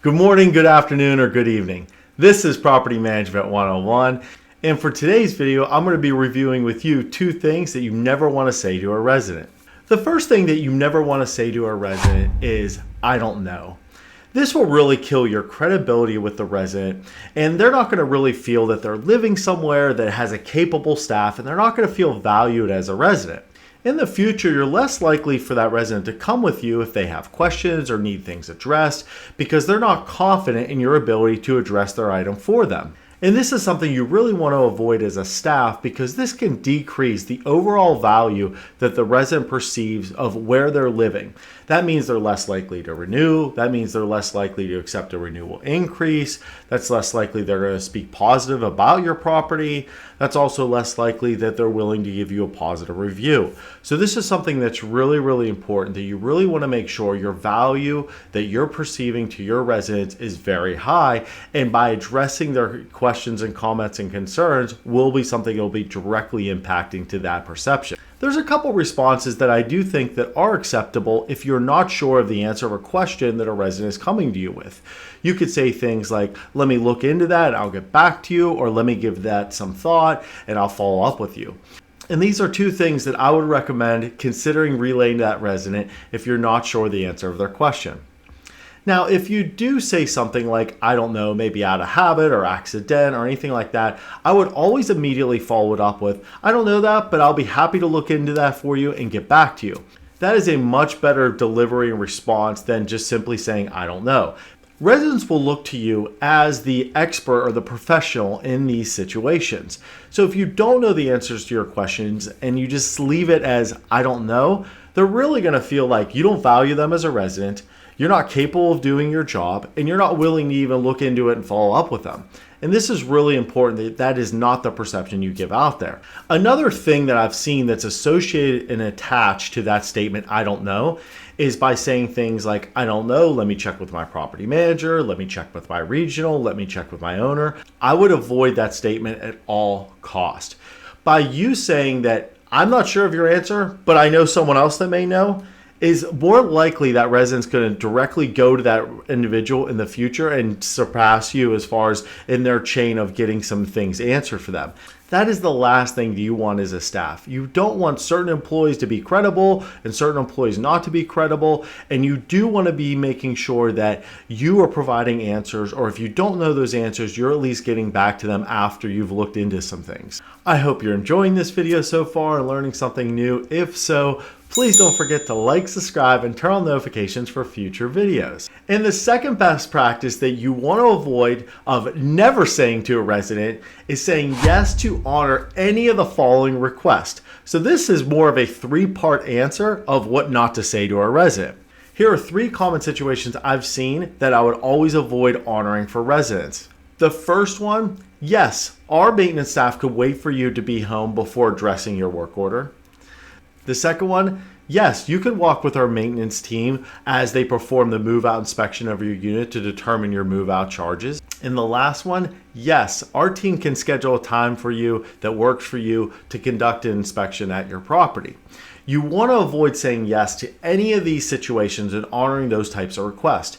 Good morning, good afternoon, or good evening. This is Property Management 101, and for today's video, I'm going to be reviewing with you two things that you never want to say to a resident. The first thing that you never want to say to a resident is, I don't know. This will really kill your credibility with the resident, and they're not going to really feel that they're living somewhere that has a capable staff, and they're not going to feel valued as a resident. In the future, you're less likely for that resident to come with you if they have questions or need things addressed because they're not confident in your ability to address their item for them. And this is something you really want to avoid as a staff because this can decrease the overall value that the resident perceives of where they're living. That means they're less likely to renew. That means they're less likely to accept a renewal increase. That's less likely they're going to speak positive about your property. That's also less likely that they're willing to give you a positive review. So this is something that's really, really important, that you really want to make sure your value that you're perceiving to your residents is very high. And by addressing their questions and comments and concerns will be something that will be directly impacting to that perception. There's a couple responses that I do think that are acceptable if you're not sure of the answer of a question that a resident is coming to you with. You could say things like, let me look into that, I'll get back to you, or let me give that some thought and I'll follow up with you. And these are two things that I would recommend considering relaying to that resident if you're not sure the answer of their question. Now, if you do say something like, I don't know, maybe out of habit or accident or anything like that, I would always immediately follow it up with, I don't know that, but I'll be happy to look into that for you and get back to you. That is a much better delivery and response than just simply saying, I don't know. Residents will look to you as the expert or the professional in these situations. So if you don't know the answers to your questions and you just leave it as, I don't know, they're really going to feel like you don't value them as a resident. You're not capable of doing your job, and you're not willing to even look into it and follow up with them. And this is really important that that is not the perception you give out there. Another thing that I've seen that's associated and attached to that statement, I don't know, is by saying things like, I don't know, let me check with my property manager, let me check with my regional, let me check with my owner. I would avoid that statement at all cost. By you saying that, I'm not sure of your answer, but I know someone else that may know, is more likely that resident's going to directly go to that individual in the future and surpass you as far as in their chain of getting some things answered for them. That is the last thing you want as a staff. You don't want certain employees to be credible and certain employees not to be credible. And you do want to be making sure that you are providing answers, or if you don't know those answers, you're at least getting back to them after you've looked into some things. I hope you're enjoying this video so far and learning something new. If so, please don't forget to like, subscribe, and turn on notifications for future videos. And the second best practice that you want to avoid of never saying to a resident is saying yes to honor any of the following requests. So this is more of a three-part answer of what not to say to a resident. Here are three common situations I've seen that I would always avoid honoring for residents. The first one, yes, our maintenance staff could wait for you to be home before addressing your work order. The second one, yes, you can walk with our maintenance team as they perform the move-out inspection of your unit to determine your move-out charges. And the last one, yes, our team can schedule a time for you that works for you to conduct an inspection at your property. You want to avoid saying yes to any of these situations and honoring those types of requests.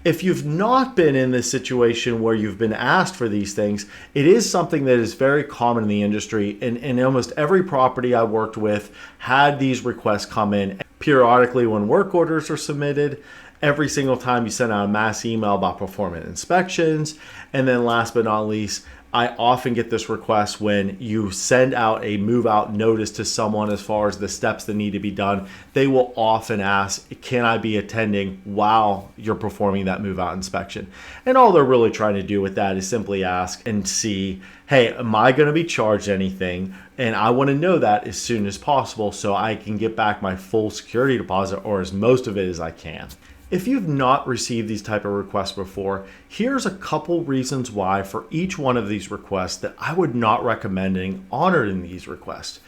If you've not been in this situation where you've been asked for these things, it is something that is very common in the industry. And almost every property I worked with had these requests come in periodically when work orders are submitted. Every single time you send out a mass email about performing inspections. And then last but not least, I often get this request when you send out a move out notice to someone as far as the steps that need to be done. They will often ask, can I be attending while you're performing that move out inspection? And all they're really trying to do with that is simply ask and see, hey, am I going to be charged anything? And I want to know that as soon as possible so I can get back my full security deposit, or as most of it as I can. If you've not received these type of requests before, here's a couple reasons why for each one of these requests that I would not recommend honoring these requests.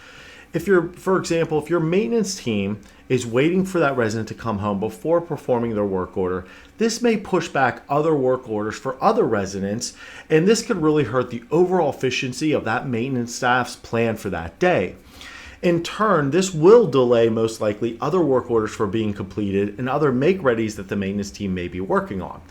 For example, if your maintenance team is waiting for that resident to come home before performing their work order, this may push back other work orders for other residents, and this could really hurt the overall efficiency of that maintenance staff's plan for that day. In turn, this will delay most likely other work orders for being completed and other make-readies that the maintenance team may be working on.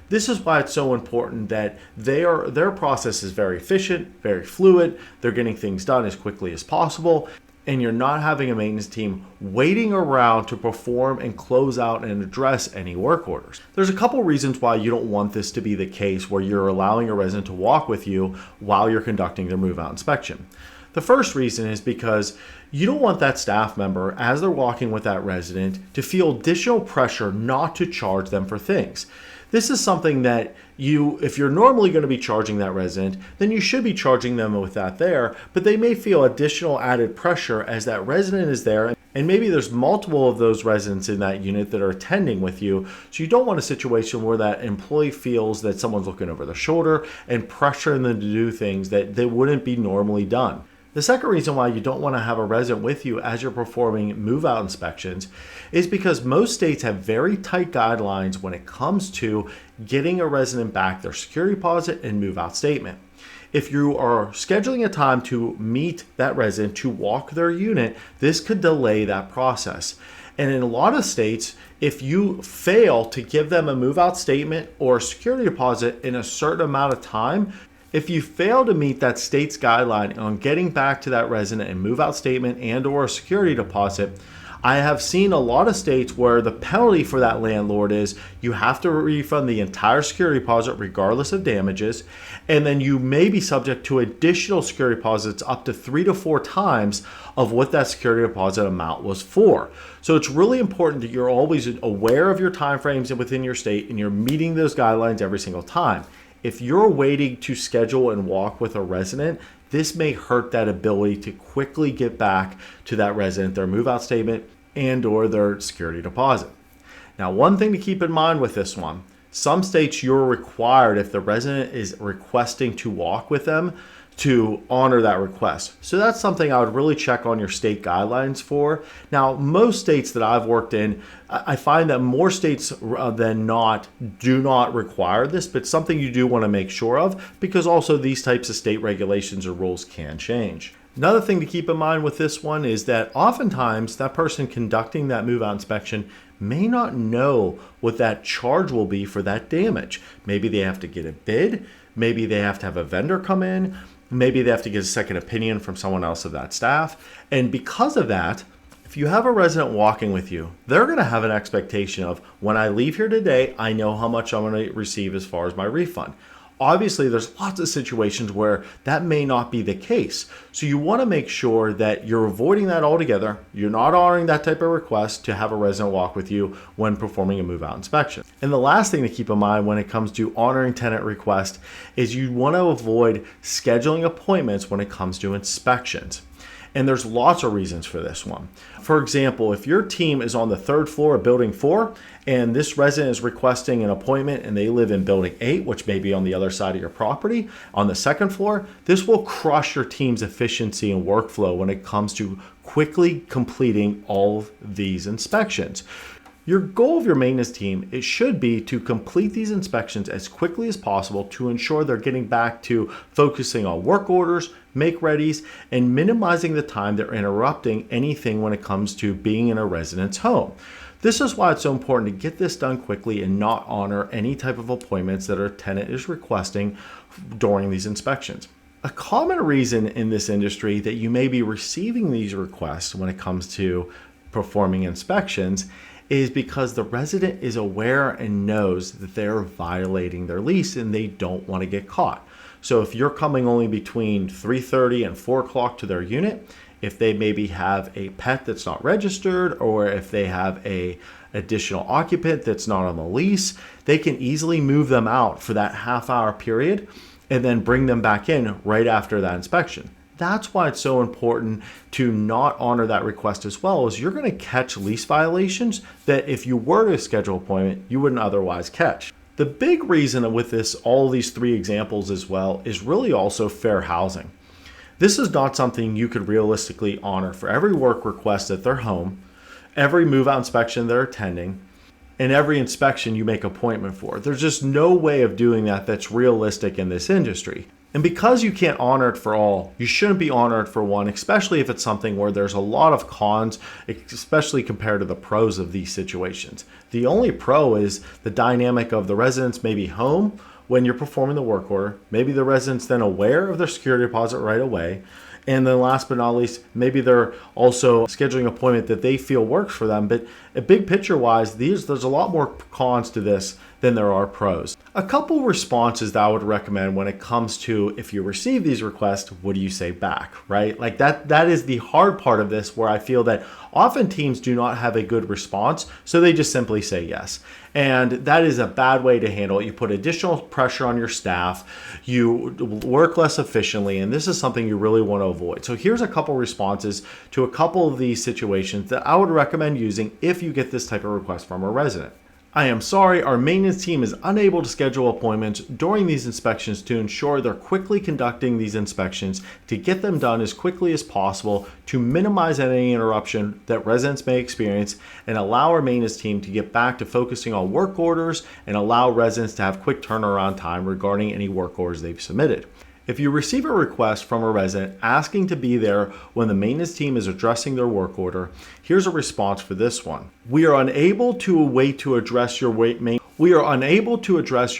This is why it's so important that their process is very efficient, very fluid. They're getting things done as quickly as possible, and you're not having a maintenance team waiting around to perform and close out and address any work orders. There's a couple reasons why you don't want this to be the case where you're allowing a resident to walk with you while you're conducting their move-out inspection. The first reason is because you don't want that staff member, as they're walking with that resident, to feel additional pressure not to charge them for things. This is something that if you're normally going to be charging that resident, then you should be charging them with that there, but they may feel additional added pressure as that resident is there, and maybe there's multiple of those residents in that unit that are attending with you, so you don't want a situation where that employee feels that someone's looking over their shoulder and pressuring them to do things that they wouldn't be normally done. The second reason why you don't want to have a resident with you as you're performing move-out inspections is because most states have very tight guidelines when it comes to getting a resident back their security deposit and move-out statement. If you are scheduling a time to meet that resident to walk their unit, this could delay that process. And in a lot of states, if you fail to give them a move-out statement or a security deposit in a certain amount of time, if you fail to meet that state's guideline on getting back to that resident and move-out statement and or a security deposit, I have seen a lot of states where the penalty for that landlord is you have to refund the entire security deposit regardless of damages, and then you may be subject to additional security deposits up to 3 to 4 times of what that security deposit amount was for. So it's really important that you're always aware of your timeframes within your state and you're meeting those guidelines every single time. If you're waiting to schedule and walk with a resident, this may hurt that ability to quickly get back to that resident their move-out statement and or their security deposit. Now, one thing to keep in mind with this one, some states you're required, if the resident is requesting to walk with them, to honor that request. So that's something I would really check on your state guidelines for. Now, most states that I've worked in, I find that more states than not do not require this, but something you do want to make sure of because also these types of state regulations or rules can change. Another thing to keep in mind with this one is that oftentimes that person conducting that move-out inspection may not know what that charge will be for that damage. Maybe they have to get a bid, maybe they have to have a vendor come in, maybe they have to get a second opinion from someone else of that staff. And because of that, if you have a resident walking with you, they're going to have an expectation of when I leave here today, I know how much I'm going to receive as far as my refund. Obviously, there's lots of situations where that may not be the case. So you want to make sure that you're avoiding that altogether. You're not honoring that type of request to have a resident walk with you when performing a move-out inspection. And the last thing to keep in mind when it comes to honoring tenant requests is you want to avoid scheduling appointments when it comes to inspections. And there's lots of reasons for this one. For example, if your team is on the 3rd floor of building 4 and this resident is requesting an appointment and they live in building 8, which may be on the other side of your property, on the 2nd floor, this will crush your team's efficiency and workflow when it comes to quickly completing all of these inspections. Your goal of your maintenance team, it should be to complete these inspections as quickly as possible to ensure they're getting back to focusing on work orders, make readies, and minimizing the time they're interrupting anything when it comes to being in a resident's home. This is why it's so important to get this done quickly and not honor any type of appointments that a tenant is requesting during these inspections. A common reason in this industry that you may be receiving these requests when it comes to performing inspections is because the resident is aware and knows that they're violating their lease and they don't want to get caught. So if you're coming only between 3:30 and 4 o'clock to their unit, if they maybe have a pet that's not registered, or if they have a additional occupant that's not on the lease, they can easily move them out for that half-hour period and then bring them back in right after that inspection. That's why it's so important to not honor that request as well, as you're going to catch lease violations that if you were to schedule an appointment, you wouldn't otherwise catch. The big reason with this, all these 3 examples as well, is really also fair housing. This is not something you could realistically honor for every work request at their home, every move-out inspection they're attending, and every inspection you make appointment for. There's just no way of doing that that's realistic in this industry. And because you can't honor it for all, you shouldn't be honored for one, especially if it's something where there's a lot of cons, especially compared to the pros of these situations. The only pro is the dynamic of the residents may be home when you're performing the work order. Maybe the resident's then aware of their security deposit right away. And then last but not least, maybe they're also scheduling an appointment that they feel works for them. But a big picture wise, there's a lot more cons to this than there are pros. A couple responses that I would recommend when it comes to if you receive these requests, what do you say back, right? Like that is the hard part of this, where I feel that often teams do not have a good response, so they just simply say yes. And that is a bad way to handle it. You put additional pressure on your staff, you work less efficiently, and this is something you really want to avoid. So here's a couple responses to a couple of these situations that I would recommend using if you get this type of request from a resident. I am sorry, our maintenance team is unable to schedule appointments during these inspections to ensure they're quickly conducting these inspections to get them done as quickly as possible to minimize any interruption that residents may experience and allow our maintenance team to get back to focusing on work orders and allow residents to have quick turnaround time regarding any work orders they've submitted. If you receive a request from a resident asking to be there when the maintenance team is addressing their work order, here's a response for this one. We are unable to address your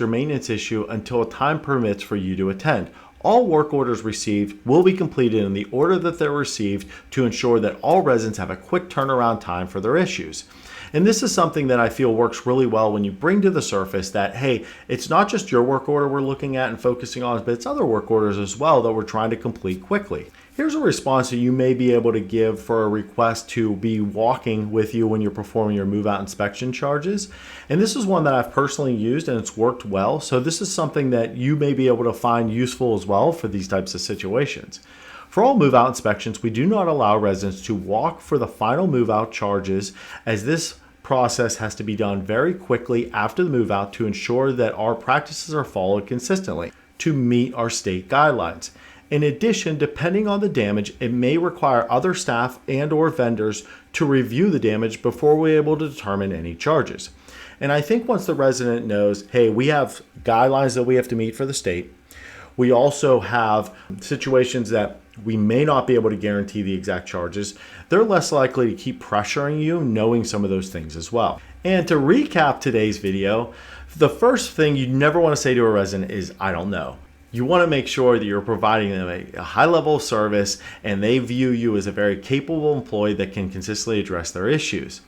maintenance issue until time permits for you to attend. All work orders received will be completed in the order that they're received to ensure that all residents have a quick turnaround time for their issues. And this is something that I feel works really well when you bring to the surface that, hey, it's not just your work order we're looking at and focusing on, but it's other work orders as well that we're trying to complete quickly. Here's a response that you may be able to give for a request to be walking with you when you're performing your move-out inspection charges. And this is one that I've personally used and it's worked well. So this is something that you may be able to find useful as well for these types of situations. For all move-out inspections, we do not allow residents to walk for the final move-out charges, as this process has to be done very quickly after the move-out to ensure that our practices are followed consistently to meet our state guidelines. In addition, depending on the damage, it may require other staff and/or vendors to review the damage before we're able to determine any charges. And I think once the resident knows, hey, we have guidelines that we have to meet for the state, we also have situations that we may not be able to guarantee the exact charges, they're less likely to keep pressuring you knowing some of those things as well. And to recap today's video, the first thing you never want to say to a resident is, I don't know. You want to make sure that you're providing them a high level of service and they view you as a very capable employee that can consistently address their issues.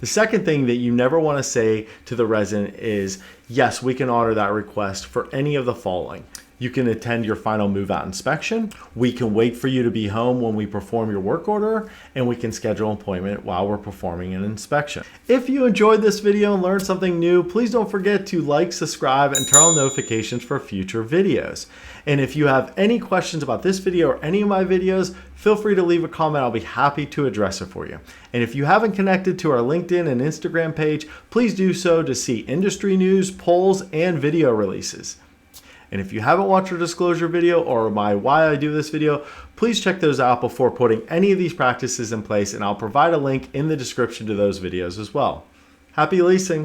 The second thing that you never want to say to the resident is, yes, we can honor that request for any of the following. You can attend your final move-out inspection. We can wait for you to be home when we perform your work order, and we can schedule an appointment while we're performing an inspection. If you enjoyed this video and learned something new, please don't forget to like, subscribe, and turn on notifications for future videos. And if you have any questions about this video or any of my videos, feel free to leave a comment. I'll be happy to address it for you. And if you haven't connected to our LinkedIn and Instagram page, please do so to see industry news, polls, and video releases. And if you haven't watched our disclosure video or my why I do this video, please check those out before putting any of these practices in place, and I'll provide a link in the description to those videos as well. Happy leasing!